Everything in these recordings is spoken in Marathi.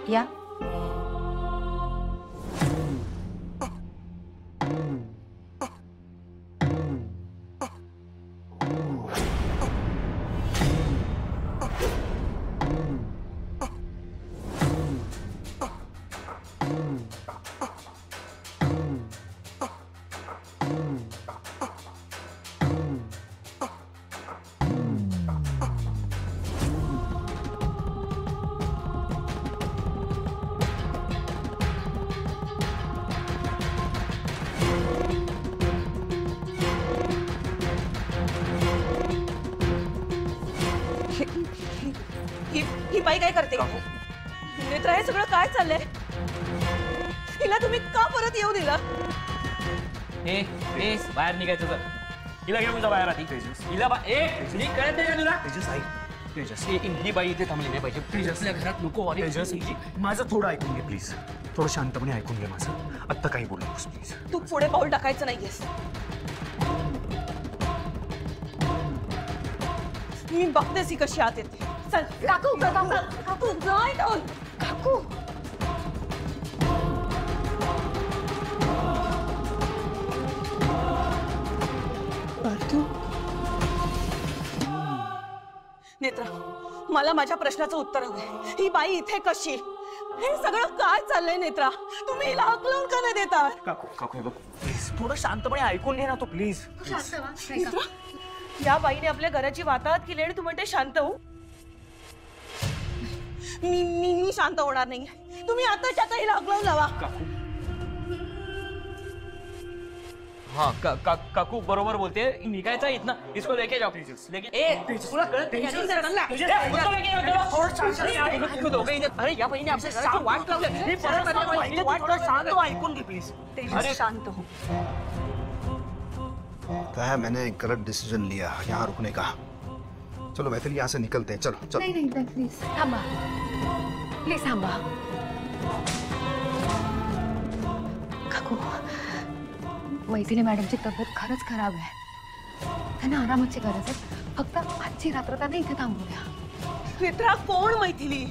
या ही बाई काय करते? नेत्रा, हे सगळं काय चाललंय? हिला तुम्ही का परत येऊ दिला? बाहेर निघायचं तर हिला घेऊन जा बाहेर आधी. हिला कळत नाही का तुला? तेजस ही बाई इथे थांबली नाही पाहिजे. तेजस घरात नको. तेजस माझं थोडं ऐकून घे प्लीज. थोडं शांतपणे ऐकून घे माझं. आत्ता काही बोलू नकोस प्लीज. तू पुढे पाऊल टाकायचं नाहीयेस. मी बघतेस ही कशी आत येते. चल काकू, काकू नाही जाऊन. काकू नेत्रा, मला माझ्या प्रश्नाचं उत्तर हवंय. ही बाई इथे कशी? हे सगळं काय चाललंय नेत्रा? तुम्ही हिला हकलून का नाही देता? काकू बघ प्लीज थोडं शांतपणे ऐकून घे ना तो प्लीज. या बाईने आपल्या घराची वाताहत केली आणि तू म्हणते शांत हो? मी शांत होणार नाही. तुम्ही आताच्या आता हिला हकलून लावा. हाँ काकू बरोबर बोलते. निघायचा इतना इसको लेके जाओ प्लीज. लेके तुला कळत नाही? अरे या बहिणी आपल्या घराची वाट लावली. शांत ऐकून घे प्लीज. अरे शांत हो. है मैंने गलत डिसीजन लिया यहाँ रुकने का. चलो मैथिली यहाँ से निकलते हैं. चलो चलो. नहीं प्लीज थांबा. प्लीज थांबा. काकू, मैथिली मॅडमची तब्येत खरंच खराब आहे. त्यांना आरामाची गरज आहे. फक्त आजची रात्र त्यांना इथे थांबू द्या. नेत्रा, कोण मैथिली?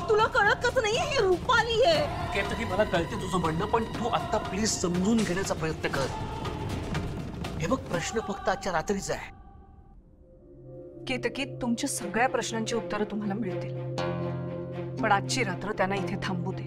तुला कळत कसं नाहीये? ही रुपाली आहे. केतकी मला कळते तुझं म्हणणं, पण तू आता प्लीज समजून घेण्याचा प्रयत्न कर. हे बघ प्रश्न फक्त आजच्या रात्रीचा आहे. केतकी, तुमच्या सगळ्या प्रश्नांची उत्तरं तुम्हाला मिळतील, पण आजची रात्र त्यांना इथे थांबू दे.